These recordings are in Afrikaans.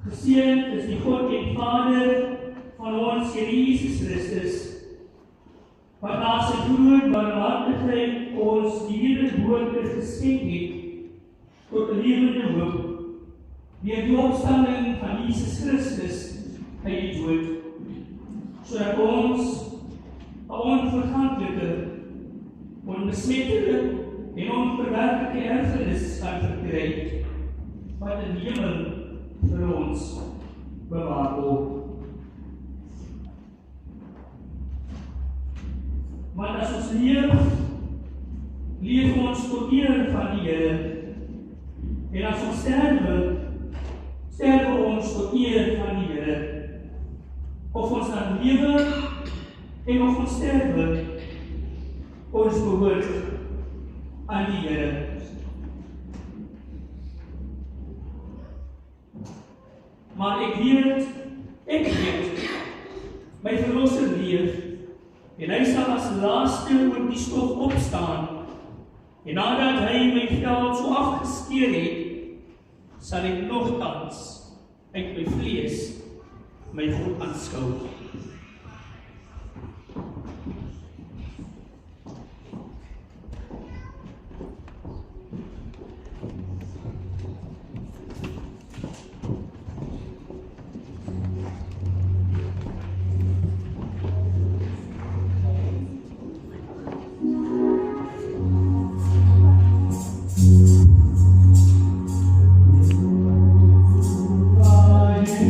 Geseend is die God en Vader van ons Here Jesus Christus, wat na sy groot barmhartigheid ons die wedergeboorte geskenk het tot 'n lewende hoop deur die opstanding van Jesus Christus uit die dood, sodat ons 'n onverganklike, onbesmettelike en onverwerklike erfenis kan verkry, wat in die hemel vir ons bewaar word. Want as ons leef ons tot eer van die Here, en as ons sterwe ons tot eer van die Here. Of ons dan lewe en of ons sterwe, ons behoort aan die Here. Maar ek weet, my verlosser leef, en hy sal as laaste oor die stof opstaan, en nadat hy my veld so afgeskeer het, sal ek nogtans uit my vlees my God aanskou. Bye.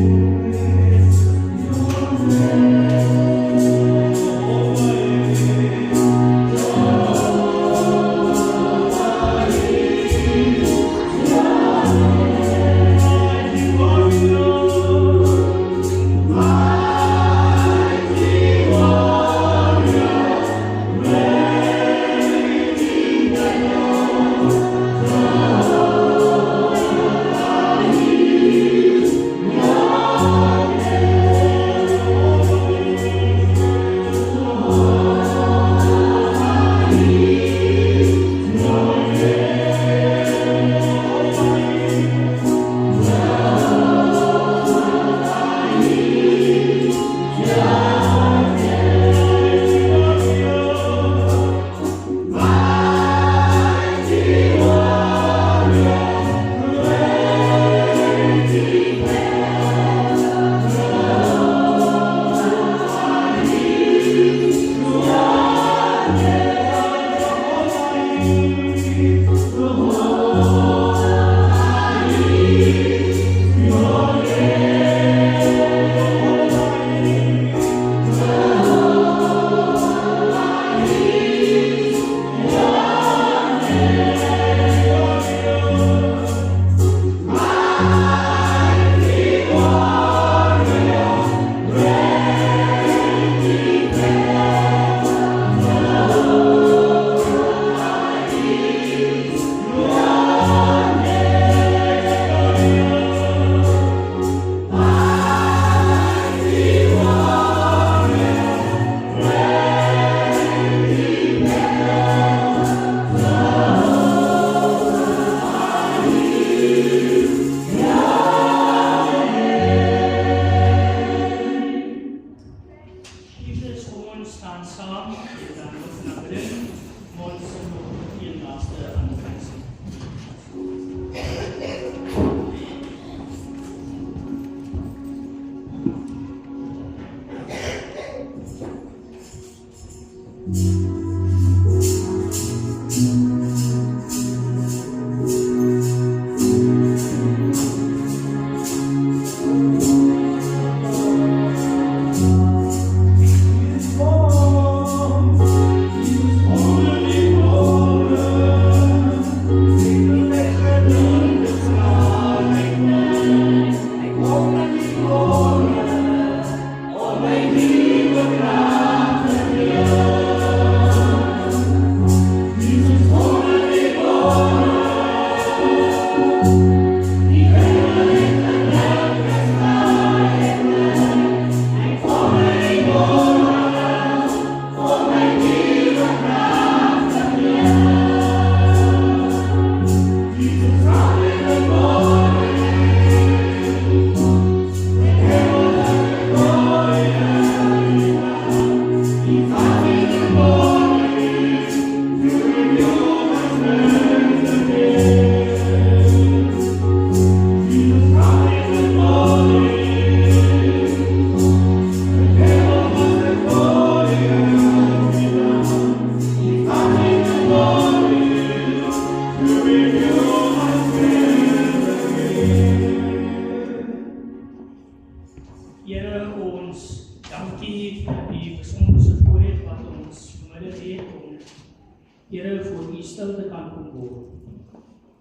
Here voor u stilte kan kom word.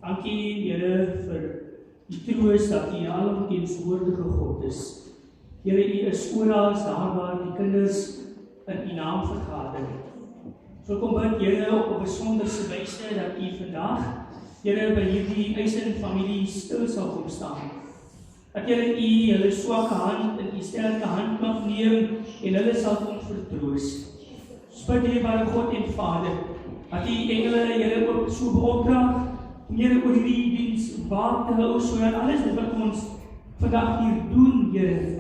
Dankie, Here, vir die troos dat u alomteenwoordige God is. Here, u is oral daar waar die kinders in u naam vergader. So kom bid, Here, op 'n besonderse wyse dat u vandag, Here, by hierdie Eisen familie stil sal kom staan. Dat Here, u hulle swakke hand in u sterke hand mag neem en hulle sal kom vertroos. Bid, Heerbare God en Vader, dat u engele, Here, ook so beopdrag, Here, oor hierdie diens waak te hou, sodat alles wat ons vandag hier doen, Here,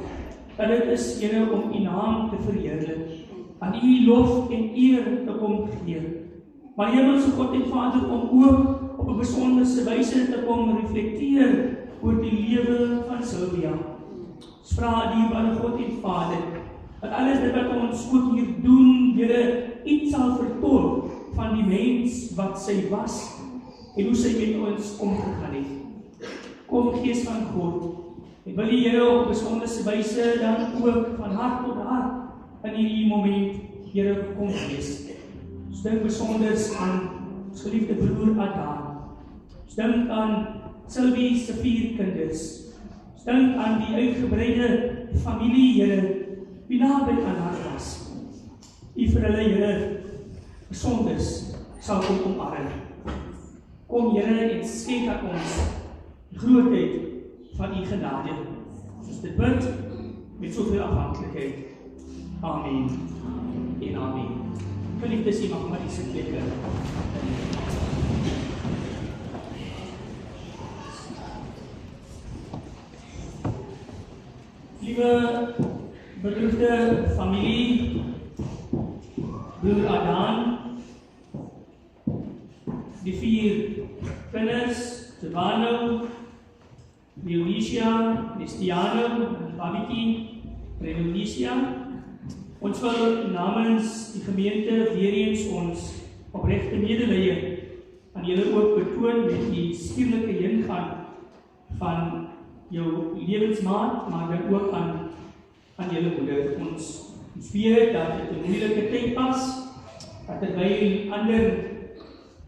dat dit is, Here, om u naam te verheerlik, aan u lof en eer te kom gee. Maar Hemelse God en Vader, om ook op 'n besonderse wyse te kom reflekteer oor die lewe van Sylvia. Ons vra die Heerbare God en Vader, dat alles dit wat ons ook hier doen, Here, iets sal vertolk van die mens wat sy was en hoe sy met ons omgegaan het. Kom, Gees van God, ek wil die Here op besonderse wyse dan ook van hart tot hart in hierdie moment, Here, kom wees. Ons dink besonders aan ons geliefde broer Adam. Ons dink aan Sylvie se 4 kinders. Ons dink aan die uitgebreide familie, Here, wie naby aan haar was. U vir hulle, Here, besonders sal kom omarm. Kom, Here, en skenk aan ons die grootheid van u genade. Ons dit bid met soveel afhanklikheid. Amen en amen. Geliefdes, u mag maar die sitplekke. Lieve beroemde familie, broer Adam, die 4 kinders, Giovanno, Leonicia, Cristiano, Babiki, Renonicia. Ons wil namens die gemeente weer eens ons opregte medelee aan julle ook betoon met die skierlike heengaan van jou lewensmaat, maar dan ook aan julle moeder. Ons weet dat dit 'n moeilike tyd was, dat terwyl ander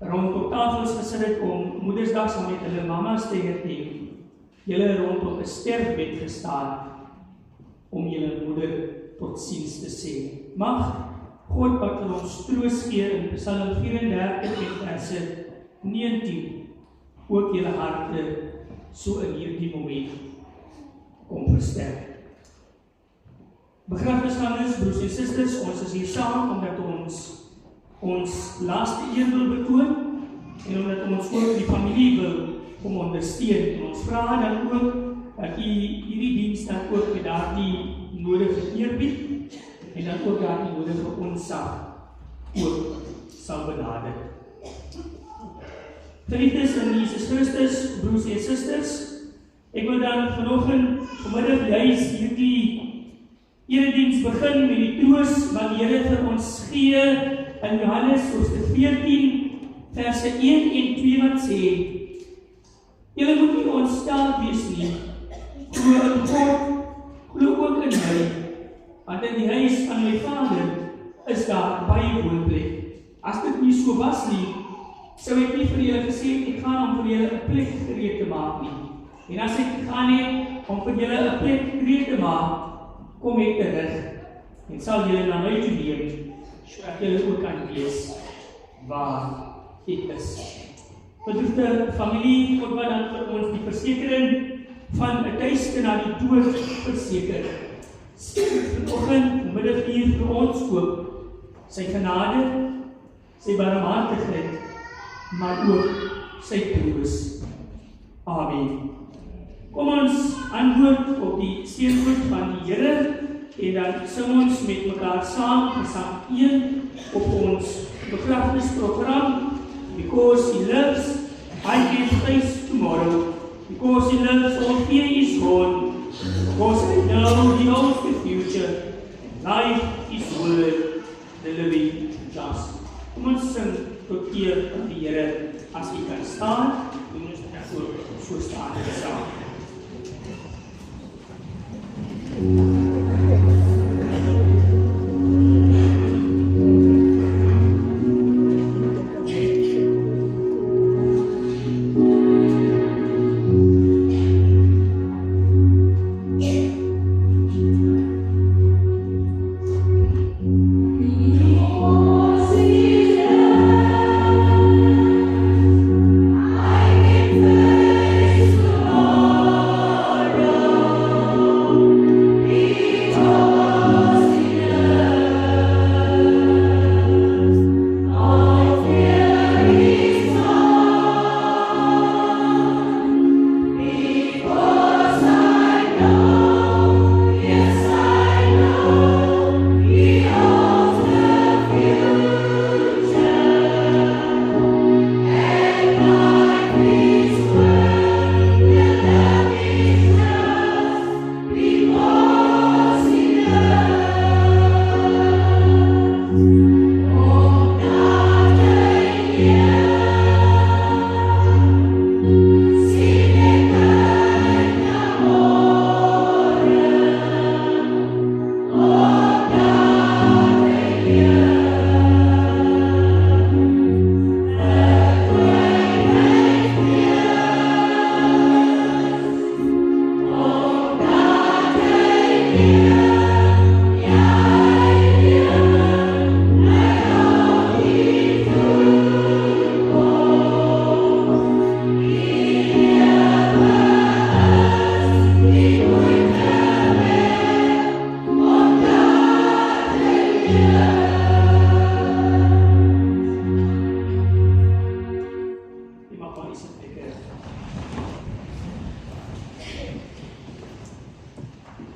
rondom tafels gesit het om Moedersdag saam met hulle mamas te herdenk, julle rondom 'n sterfbed gestaan om julle moeder tot siens te sê. Mag God wat vir ons troos gee in Psalm 34 en verse 19 ook julle harte so in hierdie moment kom versterk. Begrafnisgangers, broers en susters, ons is hier saam omdat ons laaste eer wil betoon en omdat ons ook die familie wil kom ondersteun. En ons vra dan ook dat u hierdie diens dan ook met daardie nodige eerbied en dan ook daardie nodige onsag ook sal benader. Geliefdes in Jesus Christus, broers en susters, ek wil dan vanmiddag juis hierdie erediens begin met die troos wat die Here vir ons gee in Johannes hoofstuk 14 verse 1 en 2 wat sê: Julle moet nie ontstel wees nie, glo in God, glo ook in my, want in die huis van my Vader is daar baie woonplek. As dit nie so was nie, sou ek nie vir julle gesê ek gaan om vir julle 'n plek gereed te maak nie. En as ek gaan het om vir julle 'n plek gereed te maak, kom ek terug en sal julle na my toe neem, sodat julle ook kan wees waar ek is. Bedroefde familie, God wat dan vir ons die versekering van 'n tuiste na die dood verseker. Vanoggend, vanmiddag hier vir ons ook sy genade, sy barmhartigheid, maar ook sy troos. Amen. Kom ons antwoord op die seënwoord van die Here en dan sing ons met mekaar saam Psalm 1 op ons begrafnisprogram. Because he lives, I can face tomorrow. Because he lives, all fear is gone. Because I know he knows the future. Life is worth the living just. Kom ons sing tot eer van die Here. As jy kan staan, doen ons dit ook so staan saam.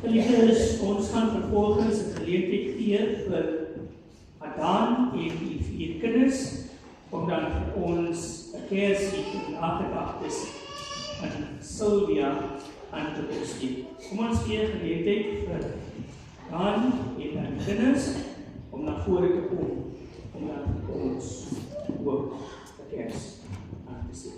Geliefdes, ons gaan vervolgens 'n geleentheid gee vir Adan en die 4 kinders, om dan vir ons 'n kerslied in agterdagtes aan Sylvia aan te bestee. Kom ons gee geleentheid vir Dan en dan die kinders om na vore te kom, om dan vir ons ook 'n kers aan te sê.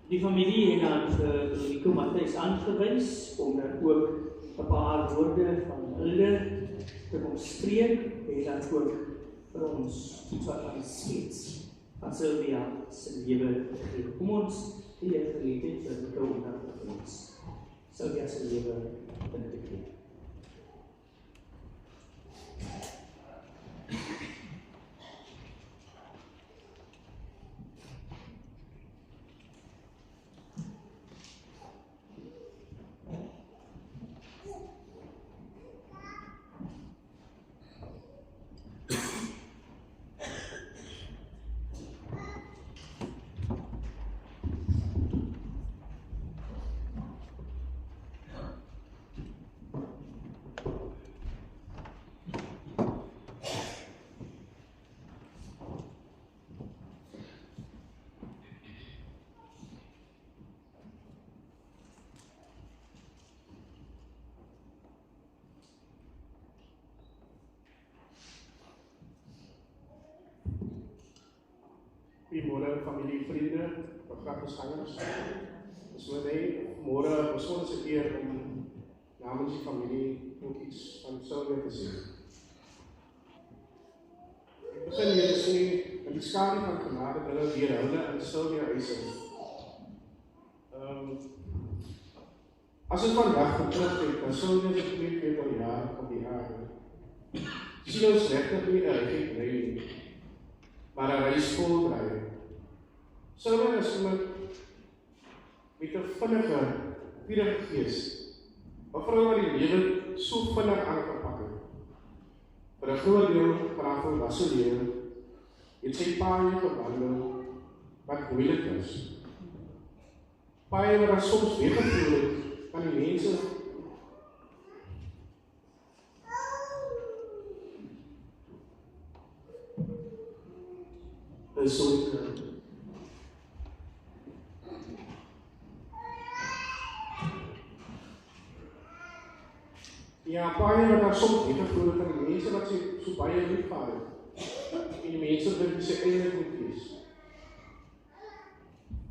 Die familie het dan vir Nico Matthys aangewys om dan ook 'n paar woorde van hulde te kom spreek en dan ook vir ons iets wat van skets van Sylvia se lewe te gee. Kom ons gee geleentheid vir Nico om dan vir ons Sylvia se lewe te gee. Goeiemôre familie, vriende, begrafnisgangers. Dis my môre besondere eer om namens die familie ook iets van Sylvia te sê. Ek begin hier te sê, in die skadu van genade hulle weer hulle in Sylvia huise. As ek vandag terugkyk, dan Sylvia se 42 jaar op die aarde. Sien ons regtig nie 'n regte nie, maar 'n reis vol dryf. Sylvia is iemand met 'n vinnige gees. 'n vrou wat die lewe so vinnig aangepak het. Vir 'n groot deel van haar volwasse lewe het sy paaie gewandel wat moeilik is. Paaie wat haar soms weggevoel het van die mense is so ja, baie wat daar soms weggevoel het van die mense wat sy so baie liefgehad het. En die mense wat sy eintlik moet wees.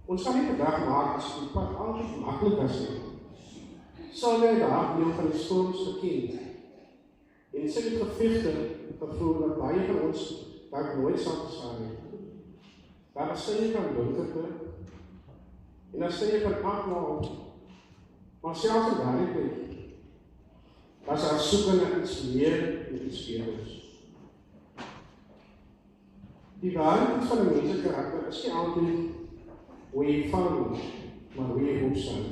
Ons gaan nie vandag maak as die pad altyd maklik was nie. Sal jy daar deel van die storms geken. En sy het gevegte gevoel dat baie van ons dalk nooit sal gestaan het. Daar is sy van donkerte en as sy van afmaal, maar selfs in daardie tyd was haar soeke na iets meer en iets beters. Die waarheid van 'n mens se karakter is nie altyd hoe jy val, maar hoe jy opstaan.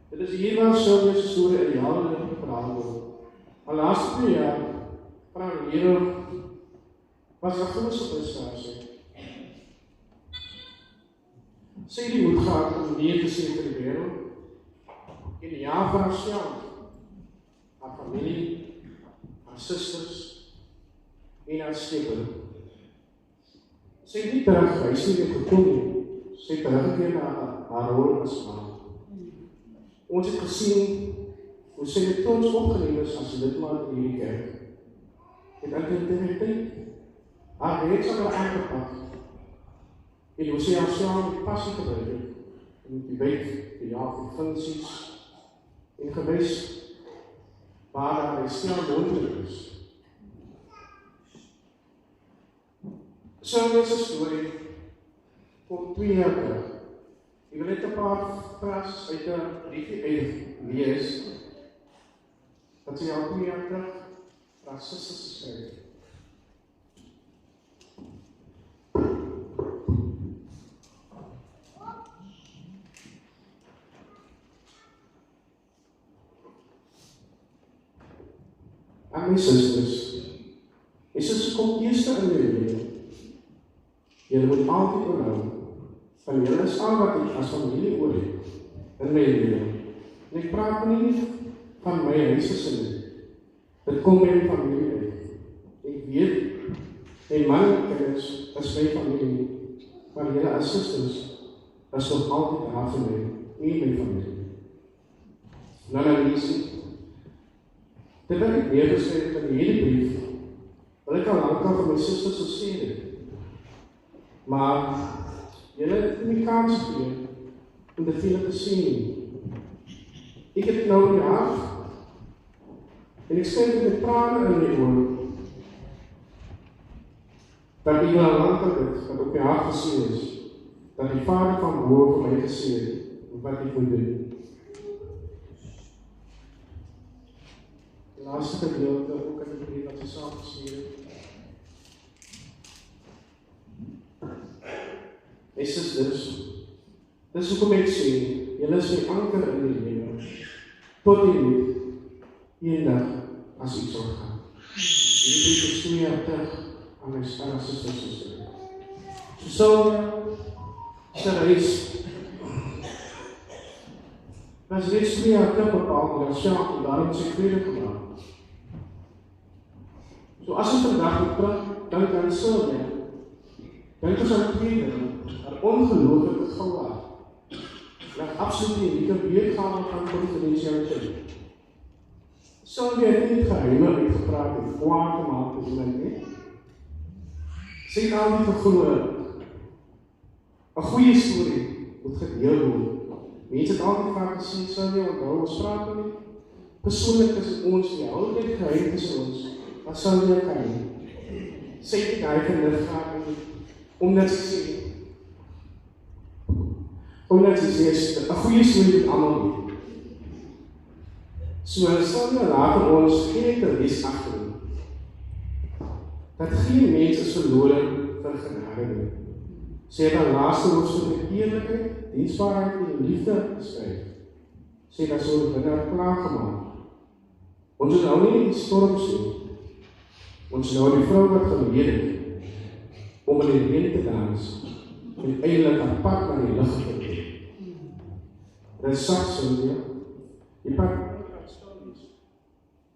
Dit is hier waar Sylvia se storie in jare verhaal word. Al laaste 2 jaar van haar lewe was 'n groot prestasie. Sy het die moed gehad om nee te sê vir die wêreld en ja vir haarself, haar familie, haar susters en haar skepper. Sy het nie teruggehuis nie gekom nie. Sy het teruggekeer na haar rol as ma. Ons het gesien hoe sy met trots opgeneem is as lidmaat in hierdie kerk. Met integriteit, haar werksaamheid aangepak en hoe sy haarself met passie gebruik het en die wet, die jaag en funksies en gewys waar daar herstel moontlik is. Sylvia se storie kom 2 jaar terug. Ek wil net 'n paar frases uit 'n briefie uitlees dat sy al 2 jaar terug rassisties geskryf het. Aan my susters, my susters kom eerste in die lewe. Julle moet altyd onthou, van julle is al wat ek as familie oor het, in my lewe. En ek praat nie van my huisgesin nie. Dit kom by my familie uit. Ek weet, my man en kinders is my familie, maar julle as susters is nog altyd daar vir my, en my familie. Nou nou lees dit wat ek neergeskryf in die hele brief, wil ek al lang vir my susters gesê het. Maar julle het nie kans gegee om dit vir julle te sien. Ek het nou in die hart en ek skryf met trane in my oor dat ek al lang dit wat op my hart gesien is, dat die Vader van bo vir my gesê het wat ek moet doen. Die laaste gedeelte ook in die brief wat sy saam gesê het. My susters, dis hoekom ek sê, julle is my anker in die lewe, tot die lied, eendag as iets sal gaan. Hierdie brief is 2 jaar terug aan my susters geskryf. Sylvia se reis was reeds 2 jaar terug bepaal deur haarself en daarom sy tweede gemaak. So as ek vandag moet terug, dan kan Sylvia, dink ons aan tweede, ongelooflike gouwaar. Dat absoluut nie kan weergawe van confidentialiteit. Sylvia het nie geheime uitgepraat en kwaad gemaak met iemand nie. Sy het al die gegloe. 'n goeie storie moet gedeel word. Mense het altyd vaak gesê, Sylvia, onthou ons praat nie. Persoonlik is ons die altyd geheim is ons, wat Sylvia kan nie. Sy het die geheim verlig nie, omdat sy sê, omdat sy sê, 'n goeie storie met almal nie. So, Sylvia laat ons geen verlies agter. Dat geen mens is verlore vir genade nie. Sy het haar laaste hoofstuk met eerlikheid, diensbaarheid en liefde geskryf. Sy het haar so binne haar klaargemaak. Ons is nou nie in die storm sien. Ons is nou die vrou wat geleer het om in die reën te dans en eindelijk haar pad naar die lucht te doen. Dit is saak, Sylvia. Die pad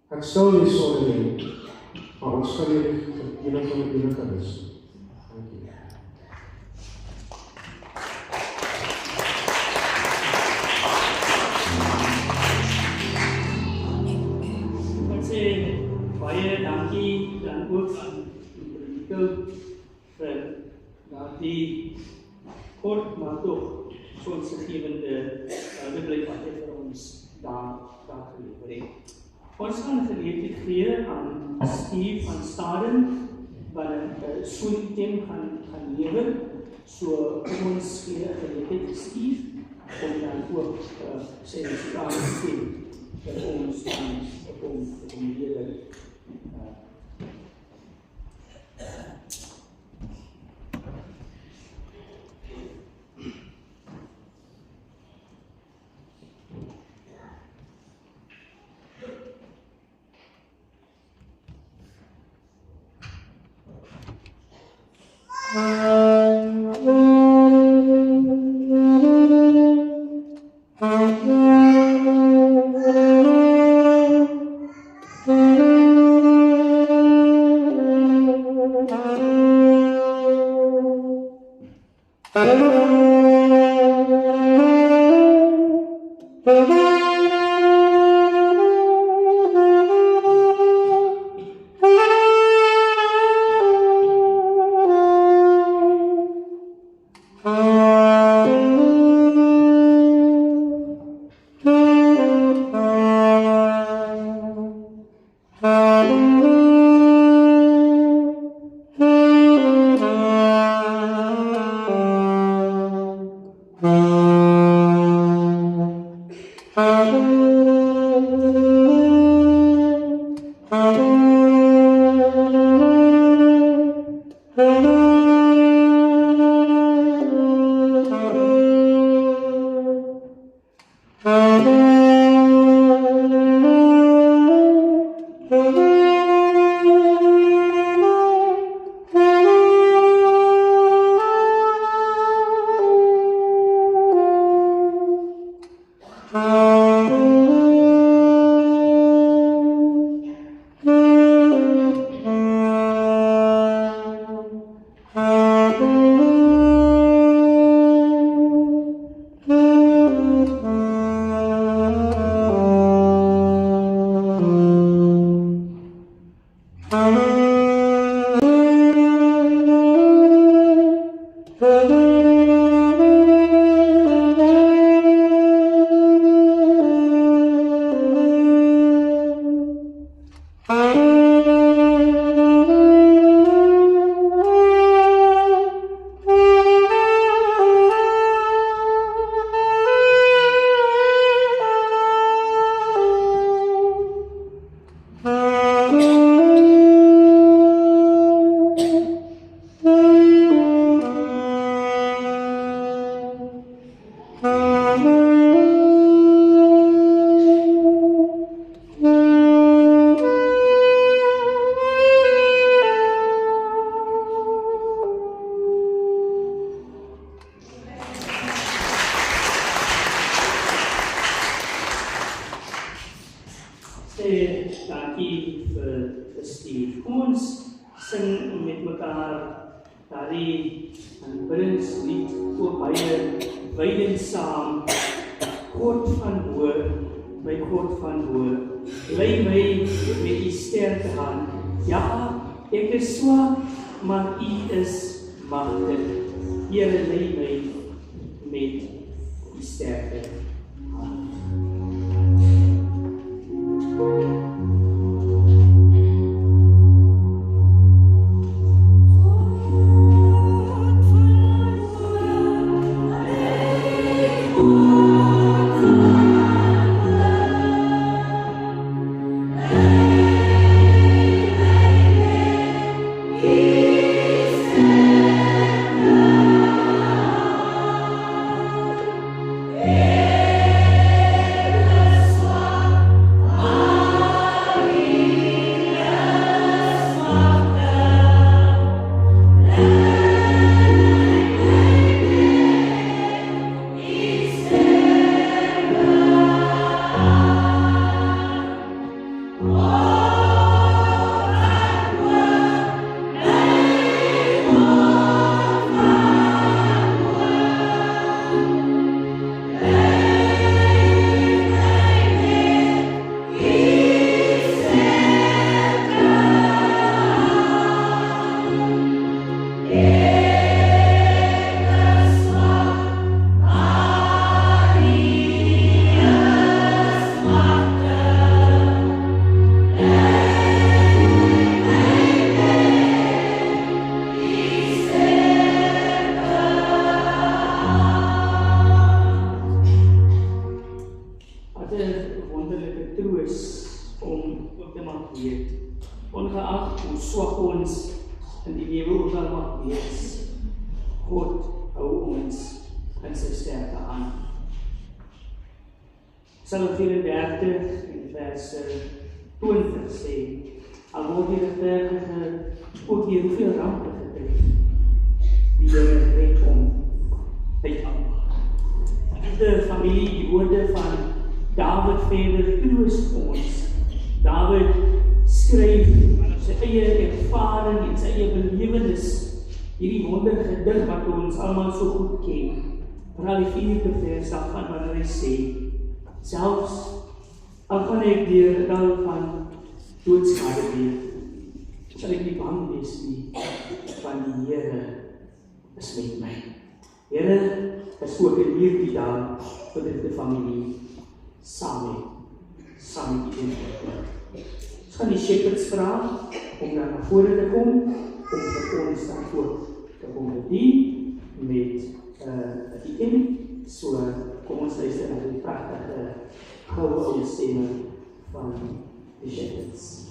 gaat stil nie sonder nie, maar ons kan hier enige is. Dank u. Ek sê baie dankie dan ook aan die predikant vir daardie kort maar tog sonsiggewende duidelik wat hy vir ons daar gelewer het. Ons gaan geleentheid gee aan Steve van Staden wat 'n swingtem gaan lewer. So ons gee 'n geleentheid vir Steve om dan ook sy resultate te sien vir ons om lewer. Thank you. Dankie vir Steve. Kom ons sing met mekaar daardie aanbiddingslied ook baie wydend saam. God van bo, my God van bo, lei my met die sterke hand. Ja, ek is swak, maar U is magtig. Here, lei my met die sterke hand. Ongeag hoe swak ons in die lewe ook al mag wees, God hou ons in sy sterke hand. Psalm 34 in vers 20 sê, al word die regverdige ook hier hoeveel rampe getref, die Here red hom uit al. De familie, die woorde van David verder troos ons. David skryf sy eie ervaring en sy eie belewenis, hierdie wondergedig wat ons almal so goed ken. Veral die 4de vers daarvan wanneer hy sê, selfs al gaan ek deur 'n dal van doodskade weer, sal ek nie bang wees nie, want die Here is met my. Here is ook in hierdie dag vir die familie saam met die Ons gaan die shepherds vra om daar na vore te kom, om vir ons daarvoor te kom bedien met die so kom ons luister na die pragtige goue ou stemme van die shepherds.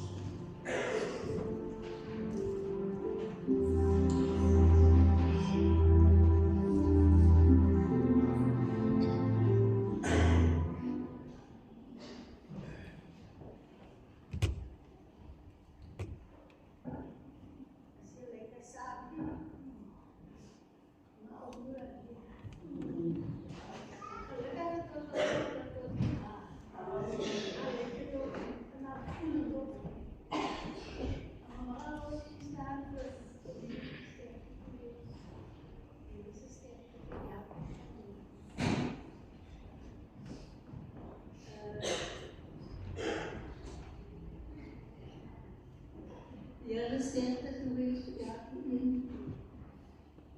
Jullie sterkte geweest, ja,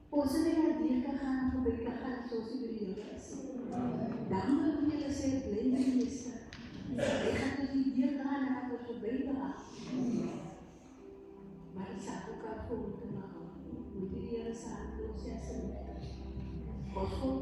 ons het naar dier gegaan, voorbij gegaan, zoals u jullie is. Dan willen jullie zeggen, blijven minister. Ik ga dus die dier gaan en gaat er voorbij gaan. Maar ik zag ook al voor te maken. Moet je hier samen processen. Ons komt